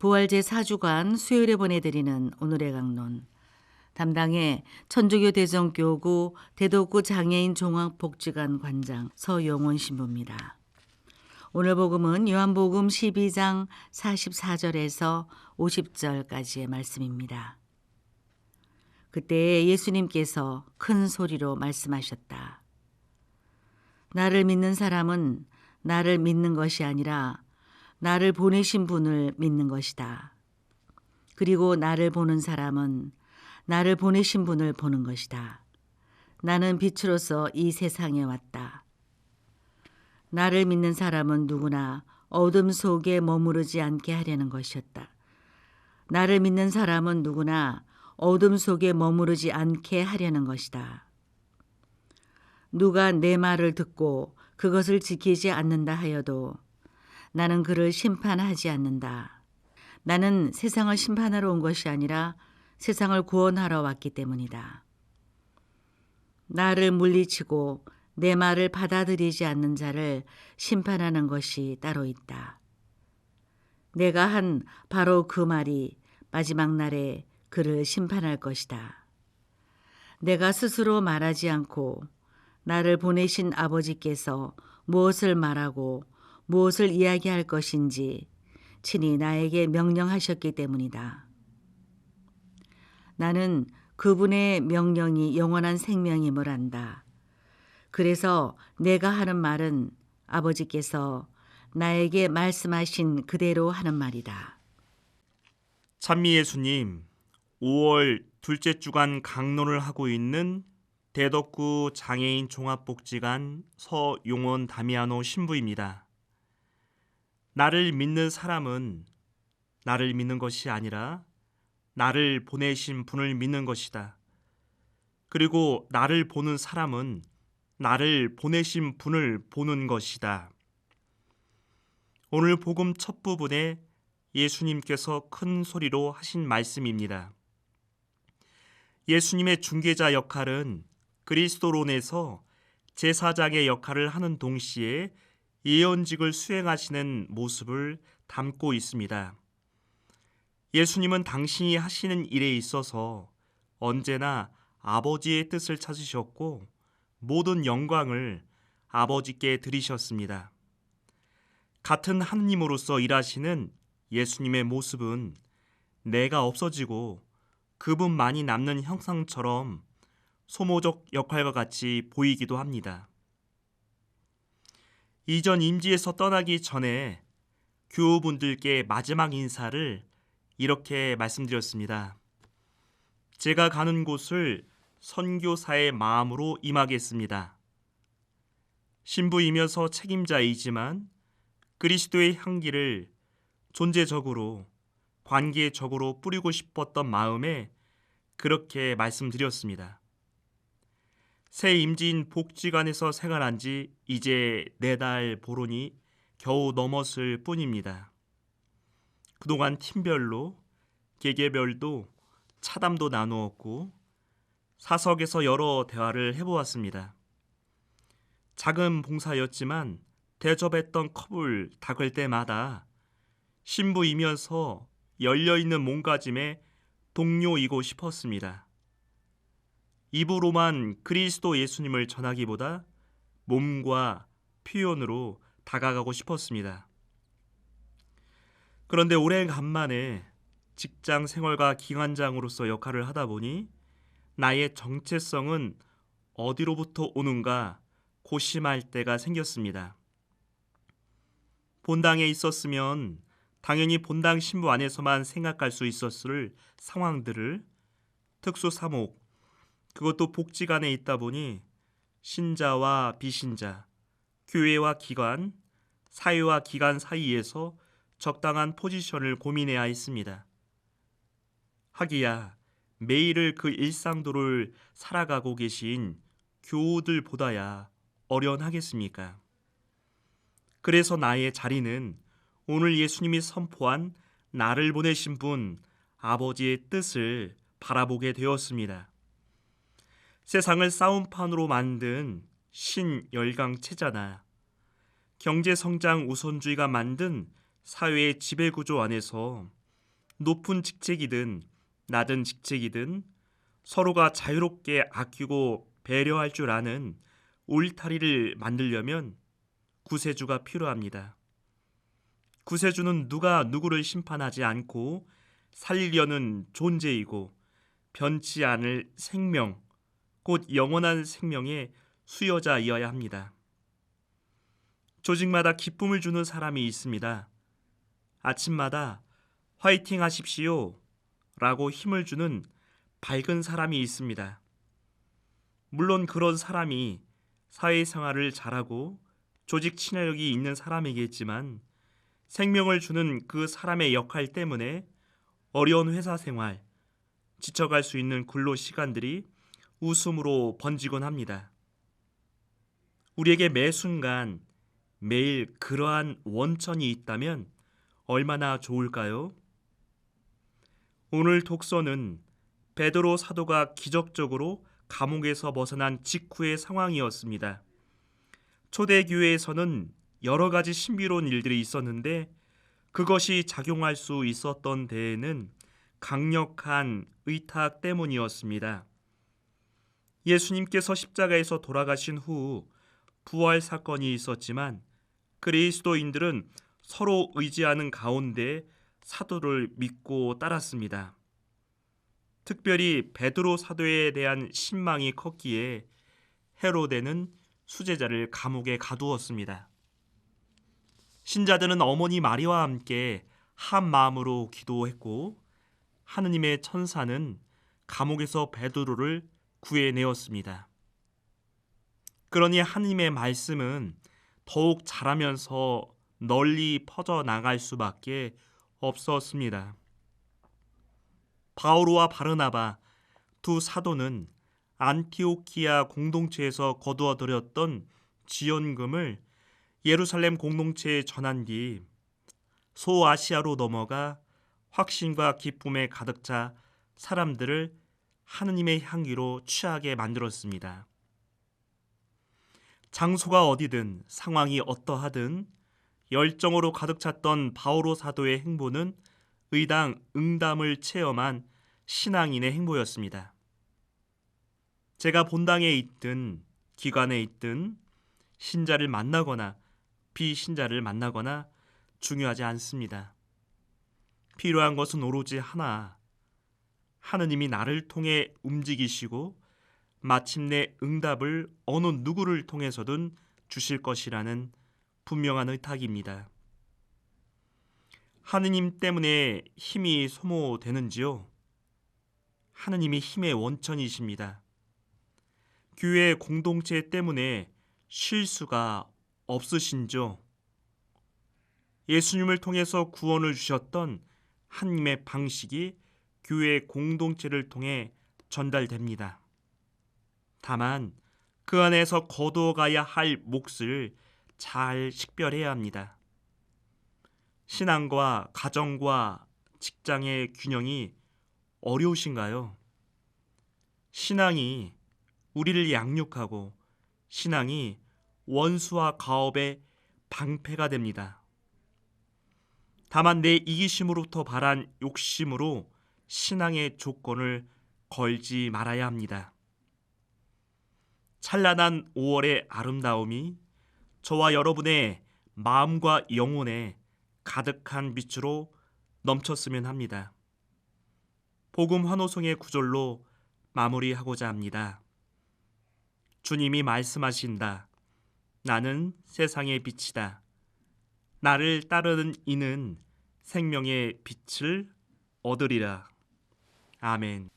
부활제 4주간 수요일에 보내드리는 오늘의 강론. 담당의 천주교 대전교구 대덕구 장애인 종합복지관 관장 서용원 신부입니다. 오늘 복음은 요한복음 12장 44절에서 50절까지의 말씀입니다. 그때 예수님께서 큰 소리로 말씀하셨다. 나를 믿는 사람은 나를 믿는 것이 아니라 나를 보내신 분을 믿는 것이다. 그리고 나를 보는 사람은 나를 보내신 분을 보는 것이다. 나는 빛으로서 이 세상에 왔다. 나를 믿는 사람은 누구나 어둠 속에 머무르지 않게 하려는 것이었다. 나를 믿는 사람은 누구나 어둠 속에 머무르지 않게 하려는 것이다. 누가 내 말을 듣고 그것을 지키지 않는다 하여도 나는 그를 심판하지 않는다. 나는 세상을 심판하러 온 것이 아니라 세상을 구원하러 왔기 때문이다. 나를 물리치고 내 말을 받아들이지 않는 자를 심판하는 것이 따로 있다. 내가 한 바로 그 말이 마지막 날에 그를 심판할 것이다. 내가 스스로 말하지 않고 나를 보내신 아버지께서 무엇을 말하고 무엇을 이야기할 것인지 친히 나에게 명령하셨기 때문이다. 나는 그분의 명령이 영원한 생명임을 안다. 그래서 내가 하는 말은 아버지께서 나에게 말씀하신 그대로 하는 말이다. 찬미 예수님, 5월 둘째 주간 강론을 하고 있는 대덕구 장애인 종합복지관 서용원 다미아노 신부입니다. 나를 믿는 사람은 나를 믿는 것이 아니라 나를 보내신 분을 믿는 것이다. 그리고 나를 보는 사람은 나를 보내신 분을 보는 것이다. 오늘 복음 첫 부분에 예수님께서 큰 소리로 하신 말씀입니다. 예수님의 중개자 역할은 그리스도론에서 제사장의 역할을 하는 동시에 예언직을 수행하시는 모습을 담고 있습니다. 예수님은 당신이 하시는 일에 있어서 언제나 아버지의 뜻을 찾으셨고 모든 영광을 아버지께 드리셨습니다. 같은 하느님으로서 일하시는 예수님의 모습은 내가 없어지고 그분만이 남는 형상처럼 소모적 역할과 같이 보이기도 합니다. 이전 임지에서 떠나기 전에 교우분들께 마지막 인사를 이렇게 말씀드렸습니다. 제가 가는 곳을 선교사의 마음으로 임하겠습니다. 신부이면서 책임자이지만 그리스도의 향기를 존재적으로, 관계적으로 뿌리고 싶었던 마음에 그렇게 말씀드렸습니다. 새 임지인 복지관에서 생활한 지 이제 4달 보름이 겨우 넘었을 뿐입니다. 그동안 팀별로, 개개별도 차담도 나누었고 사석에서 여러 대화를 해보았습니다. 작은 봉사였지만 대접했던 컵을 닦을 때마다 신부이면서 열려있는 몸가짐의 동료이고 싶었습니다. 입으로만 그리스도 예수님을 전하기보다 몸과 표현으로 다가가고 싶었습니다. 그런데 오래간만에 직장 생활과 기관장으로서 역할을 하다 보니 나의 정체성은 어디로부터 오는가 고심할 때가 생겼습니다. 본당에 있었으면 당연히 본당 신부 안에서만 생각할 수 있었을 상황들을 특수 사목, 그것도 복지관에 있다 보니 신자와 비신자, 교회와 기관, 사회와 기관 사이에서 적당한 포지션을 고민해야 했습니다. 하기야 매일을 그 일상도를 살아가고 계신 교우들보다야 어련하겠습니까? 그래서 나의 자리는 오늘 예수님이 선포한 나를 보내신 분 아버지의 뜻을 바라보게 되었습니다. 세상을 싸움판으로 만든 신열강체자나 경제성장 우선주의가 만든 사회의 지배구조 안에서 높은 직책이든 낮은 직책이든 서로가 자유롭게 아끼고 배려할 줄 아는 울타리를 만들려면 구세주가 필요합니다. 구세주는 누가 누구를 심판하지 않고 살리려는 존재이고 변치 않을 생명, 곧 영원한 생명의 수여자이어야 합니다. 조직마다 기쁨을 주는 사람이 있습니다. 아침마다 화이팅 하십시오 라고 힘을 주는 밝은 사람이 있습니다. 물론 그런 사람이 사회생활을 잘하고 조직 친화력이 있는 사람이겠지만 생명을 주는 그 사람의 역할 때문에 어려운 회사 생활, 지쳐갈 수 있는 근로 시간들이 웃음으로 번지곤 합니다. 우리에게 매 순간 매일 그러한 원천이 있다면 얼마나 좋을까요? 오늘 독서는 베드로 사도가 기적적으로 감옥에서 벗어난 직후의 상황이었습니다. 초대교회에서는 여러 가지 신비로운 일들이 있었는데 그것이 작용할 수 있었던 데에는 강력한 의탁 때문이었습니다. 예수님께서 십자가에서 돌아가신 후 부활 사건이 있었지만 그리스도인들은 서로 의지하는 가운데 사도를 믿고 따랐습니다. 특별히 베드로 사도에 대한 신망이 컸기에 헤로데는 수제자를 감옥에 가두었습니다. 신자들은 어머니 마리아와 함께 한 마음으로 기도했고 하느님의 천사는 감옥에서 베드로를 구해내었습니다. 그러니 하느님의 말씀은 더욱 자라면서 널리 퍼져나갈 수밖에 없었습니다. 바오로와 바르나바 두 사도는 안티오키아 공동체에서 거두어들였던 지원금을 예루살렘 공동체에 전한 뒤 소아시아로 넘어가 확신과 기쁨에 가득 차 사람들을 하느님의 향기로 취하게 만들었습니다. 장소가 어디든 상황이 어떠하든 열정으로 가득 찼던 바오로 사도의 행보는 의당 응담을 체험한 신앙인의 행보였습니다. 제가 본당에 있든 기관에 있든 신자를 만나거나 비신자를 만나거나 중요하지 않습니다. 필요한 것은 오로지 하나, 하느님이 나를 통해 움직이시고 마침내 응답을 어느 누구를 통해서든 주실 것이라는 분명한 의탁입니다. 하느님 때문에 힘이 소모되는지요? 하느님이 힘의 원천이십니다. 교회 공동체 때문에 쉴 수가 없으신죠? 예수님을 통해서 구원을 주셨던 하느님의 방식이 교회 공동체를 통해 전달됩니다. 다만 그 안에서 거두어가야 할 몫을 잘 식별해야 합니다. 신앙과 가정과 직장의 균형이 어려우신가요? 신앙이 우리를 양육하고 신앙이 원수와 가업의 방패가 됩니다. 다만 내 이기심으로부터 발한 욕심으로 신앙의 조건을 걸지 말아야 합니다. 찬란한 5월의 아름다움이 저와 여러분의 마음과 영혼에 가득한 빛으로 넘쳤으면 합니다. 복음 환호성의 구절로 마무리하고자 합니다. 주님이 말씀하신다. 나는 세상의 빛이다. 나를 따르는 이는 생명의 빛을 얻으리라. 아멘.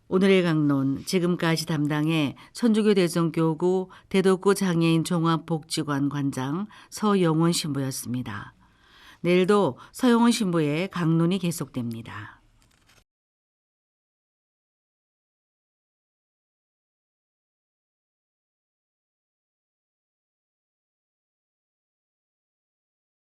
오늘의 강론 지금까지 담당해 천주교 대성교구 대덕구 장애인 종합복지관 관장 서영원 신부였습니다. 내일도 서영원 신부의 강론이 계속됩니다.